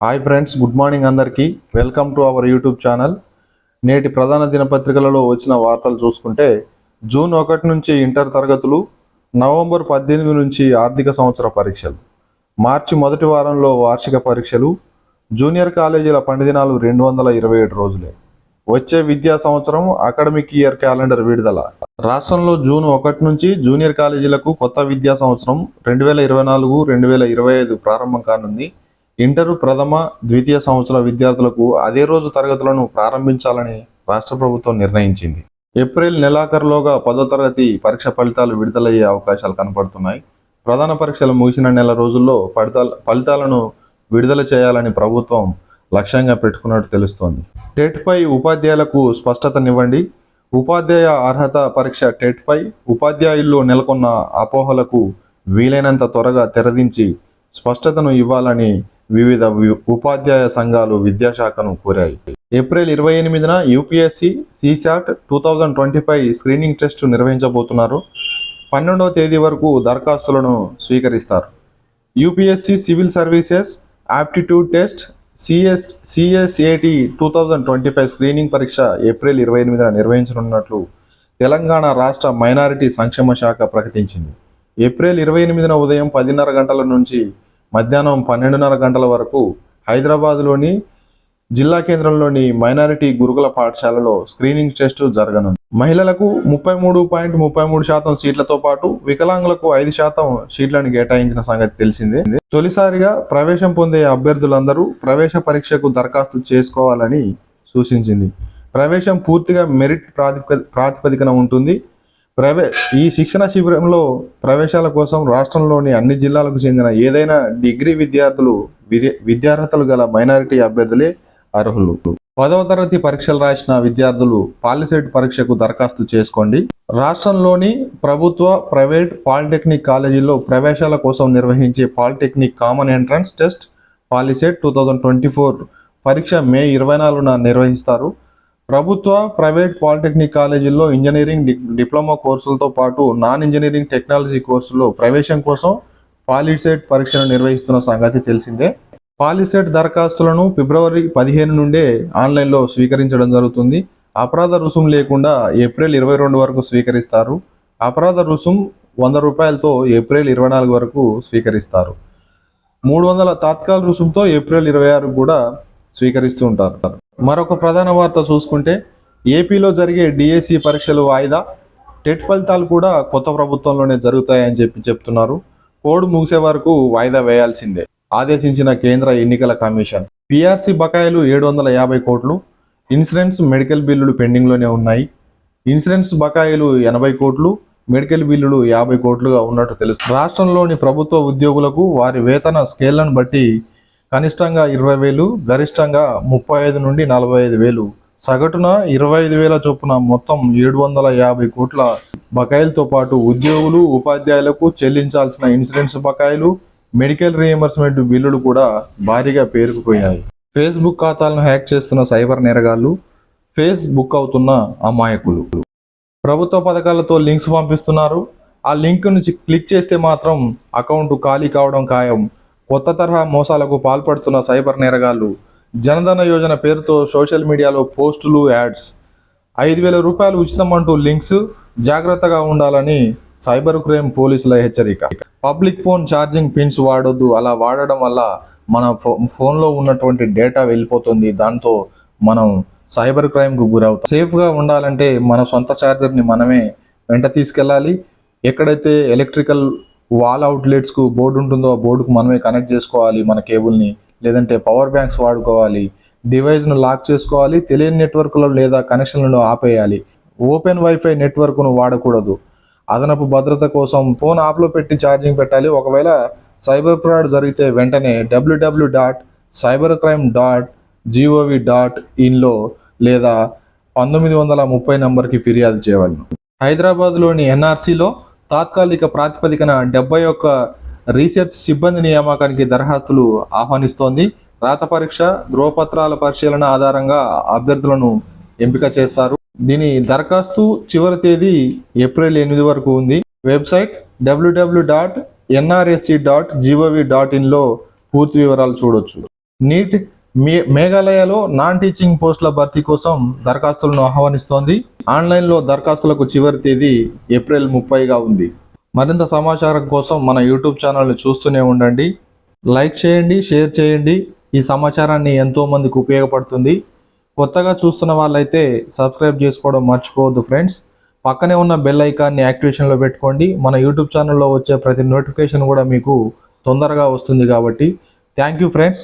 Hi friends, good morning అందరికీ. Welcome to our YouTube channel. నేటి ప్రధాన దినపత్రికలలో వచ్చిన వార్తలు చూసుకుంటే, జూన్ 1 నుంచి ఇంటర్ తరగతులు, నవంబర్ 18 నుంచి ఆర్థిక సంవత్సర పరీక్షలు, మార్చి మొదటి వారంలో వార్షిక పరీక్షలు, జూనియర్ కాలేజీల పనిదినాలు 227 రోజులే. వచ్చే విద్యా సంవత్సరం అకాడమిక్ ఇయర్ క్యాలెండర్ విడుదల. రాష్ట్రంలో జూన్ 1 నుంచి జూనియర్ కాలేజీలకు కొత్త విద్యా సంవత్సరం 2024-2025 ప్రారంభం కానుంది. ఇంటర్ ప్రథమ, ద్వితీయ సంవత్సర విద్యార్థులకు అదే రోజు తరగతులను ప్రారంభించాలని రాష్ట్ర ప్రభుత్వం నిర్ణయించింది. ఏప్రిల్ నెలాఖరులోగా 10వ తరగతి పరీక్ష ఫలితాలు విడుదలయ్యే అవకాశాలు కనపడుతున్నాయి. ప్రధాన పరీక్షలు ముగిసిన నెల రోజుల్లో ఫలితాలను విడుదల చేయాలని ప్రభుత్వం లక్ష్యంగా పెట్టుకున్నట్టు తెలుస్తోంది. టెట్పై ఉపాధ్యాయులకు స్పష్టతనివ్వండి. ఉపాధ్యాయ అర్హత పరీక్ష టెట్పై ఉపాధ్యాయుల్లో నెలకొన్న అపోహలకు వీలైనంత త్వరగా తెరదించి స్పష్టతను ఇవ్వాలని వివిధ ఉపాధ్యాయ సంఘాలు విద్యాశాఖను కోరాయి. ఏప్రిల్ 28న యూపీఎస్సీ సీశాట్ 2025 స్క్రీనింగ్ టెస్ట్ నిర్వహించబోతున్నారు. 12వ తేదీ వరకు దరఖాస్తులను స్వీకరిస్తారు. UPSC civil services aptitude test CSAT 2025 screening పరీక్ష ఏప్రిల్ 28న నిర్వహించనున్నట్లు తెలంగాణ రాష్ట్ర మైనారిటీ సంక్షేమ శాఖ ప్రకటించింది. ఏప్రిల్ 28న ఉదయం 10:30 గంటల నుంచి మధ్యాహ్నం 12:30 గంటల వరకు హైదరాబాద్లోని జిల్లా కేంద్రంలోని మైనారిటీ గురుకుల పాఠశాలలో స్క్రీనింగ్ టెస్టు జరగనుంది. మహిళలకు 33.33% సీట్లతో పాటు వికలాంగులకు 5% సీట్లను కేటాయించిన సంగతి తెలిసిందే. తొలిసారిగా ప్రవేశం పొందే అభ్యర్థులందరూ ప్రవేశ పరీక్షకు దరఖాస్తు చేసుకోవాలని సూచించింది. ప్రవేశం పూర్తిగా మెరిట్ ప్రాతిపదికన ఉంటుంది. ఈ శిక్షణ శిబిరంలో ప్రవేశాల కోసం రాష్ట్రంలోని అన్ని జిల్లాలకు చెందిన ఏదైనా డిగ్రీ విద్యార్హతలు గల మైనారిటీ అభ్యర్థులే అర్హులు. 10వ తరగతి పరీక్షలు రాసిన విద్యార్థులు పాలిసెట్ పరీక్షకు దరఖాస్తు చేసుకోండి. రాష్ట్రంలోని ప్రభుత్వ, ప్రైవేట్ పాలిటెక్నిక్ కాలేజీల్లో ప్రవేశాల కోసం నిర్వహించే polytechnic common entrance test POLYCET 2024 పరీక్ష మే 24న నిర్వహిస్తారు. ప్రభుత్వ, ప్రైవేట్ పాలిటెక్నిక్ కాలేజీల్లో ఇంజనీరింగ్, డిప్లొమా కోర్సులతో పాటు నాన్ ఇంజనీరింగ్ టెక్నాలజీ కోర్సుల్లో ప్రవేశం కోసం పాలిసెట్ పరీక్షను నిర్వహిస్తున్న సంగతి తెలిసిందే. పాలిసెట్ దరఖాస్తులను ఫిబ్రవరి 15 నుండే ఆన్లైన్లో స్వీకరించడం జరుగుతుంది. అపరాధ రుసుం లేకుండా ఏప్రిల్ 22 వరకు స్వీకరిస్తారు. అపరాధ రుసుం ₹100తో ఏప్రిల్ 24 వరకు స్వీకరిస్తారు. 300 తాత్కాల రుసుంతో ఏప్రిల్ 26 కూడా స్వీకరిస్తూ ఉంటారు. మరొక ప్రధాన వార్త చూసుకుంటే, ఏపీలో జరిగే డిఎస్సి పరీక్షలు వాయిదా. టెట్ ఫలితాలు కూడా కొత్త ప్రభుత్వంలోనే జరుగుతాయని చెప్తున్నారు. కోడ్ ముగిసే వరకు వాయిదా వేయాల్సిందే ఆదేశించిన కేంద్ర ఎన్నికల కమిషన్. పిఆర్సీ బకాయిలు 750 కోట్లు. ఇన్సూరెన్స్, మెడికల్ బిల్లులు పెండింగ్లోనే ఉన్నాయి. ఇన్సూరెన్స్ బకాయిలు 80 కోట్లు, మెడికల్ బిల్లులు 50 కోట్లుగా ఉన్నట్టు తెలుస్తుంది. రాష్ట్రంలోని ప్రభుత్వ ఉద్యోగులకు వారి వేతన స్కేళ్లను బట్టి కనిష్టంగా 20,000, గరిష్టంగా 35 నుండి 45,000, సగటున 25,000 చొప్పున మొత్తం 750 కోట్ల బకాయిలతో పాటు ఉద్యోగులు, ఉపాధ్యాయులకు చెల్లించాల్సిన ఇన్సూరెన్స్ బకాయిలు, మెడికల్ రీఎంబర్స్మెంట్ బిల్లులు కూడా భారీగా పేరుకుపోయాయి. ఫేస్బుక్ ఖాతాలను హ్యాక్ చేస్తున్న సైబర్ నేరగాళ్లు, ఫేస్ బుక్ అవుతున్న అమాయకులు. ప్రభుత్వ పథకాలతో లింక్స్ పంపిస్తున్నారు. ఆ లింక్ నుంచి క్లిక్ చేస్తే మాత్రం అకౌంట్ ఖాళీ కావడం ఖాయం. కొత్త తరహా మోసాలకు పాల్పడుతున్న సైబర్ నేరగాళ్లు జనధన యోజన పేరుతో సోషల్ మీడియాలో పోస్టులు, యాడ్స్, ₹5,000 ఉచితం అంటూ లింక్స్. జాగ్రత్తగా ఉండాలని సైబర్ క్రైమ్ పోలీసుల హెచ్చరిక. పబ్లిక్ ఫోన్ ఛార్జింగ్ పిన్స్ వాడొద్దు. అలా వాడడం వల్ల మన ఫోన్లో ఉన్నటువంటి డేటా వెళ్ళిపోతుంది. దాంతో మనం సైబర్ క్రైమ్కు గురవుతాం. సేఫ్గా ఉండాలంటే మన సొంత ఛార్జర్ని మనమే వెంట తీసుకెళ్ళాలి. ఎక్కడైతే ఎలక్ట్రికల్ వాల్ అవుట్లెట్స్కు బోర్డు ఉంటుందో ఆ బోర్డుకు మనమే కనెక్ట్ చేసుకోవాలి మన కేబుల్ని. లేదంటే పవర్ బ్యాంక్స్ వాడుకోవాలి. డివైస్ను లాక్ చేసుకోవాలి. తెలియని నెట్వర్క్లో లేదా కనెక్షన్లను ఆపేయాలి. ఓపెన్ వైఫై నెట్వర్క్ను వాడకూడదు. అదనపు భద్రత కోసం ఫోన్ ఆఫ్లో పెట్టి ఛార్జింగ్ పెట్టాలి. ఒకవేళ సైబర్ ఫ్రాడ్ జరిగితే వెంటనే www.cybercrime.gov.in లేదా 1930 నంబర్కి ఫిర్యాదు చేయవలను. హైదరాబాద్లోని ఎన్ఆర్సీలో తాత్కాలిక ప్రాతిపదికన 71 రీసెర్చ్ సిబ్బంది నియామకానికి దరఖాస్తులు ఆహ్వానిస్తోంది. రాత పరీక్ష, ధ్రువపత్రాల పరిశీలన ఆధారంగా అభ్యర్థులను ఎంపిక చేస్తారు. దీని దరఖాస్తు చివరి తేదీ ఏప్రిల్ 8 వరకు ఉంది. వెబ్సైట్ www.nrsc.gov.in లో పూర్తి వివరాలు చూడొచ్చు. నీట్ మేఘాలయలో నాన్ టీచింగ్ పోస్టుల భర్తీ కోసం దరఖాస్తులను ఆహ్వానిస్తోంది. ఆన్లైన్లో దరఖాస్తులకు చివరి తేదీ ఏప్రిల్ 30గా ఉంది. మరింత సమాచారం కోసం మన యూట్యూబ్ ఛానల్ని చూస్తూనే ఉండండి. లైక్ చేయండి, షేర్ చేయండి. ఈ సమాచారాన్ని ఎంతో మందికి ఉపయోగపడుతుంది. కొత్తగా చూస్తున్న వాళ్ళైతే సబ్స్క్రైబ్ చేసుకోవడం మర్చిపోవద్దు ఫ్రెండ్స్. పక్కనే ఉన్న బెల్ ఐకాన్ని యాక్టివేషన్లో పెట్టుకోండి. మన యూట్యూబ్ ఛానల్లో వచ్చే ప్రతి నోటిఫికేషన్ కూడా మీకు తొందరగా వస్తుంది కాబట్టి. Thank you friends.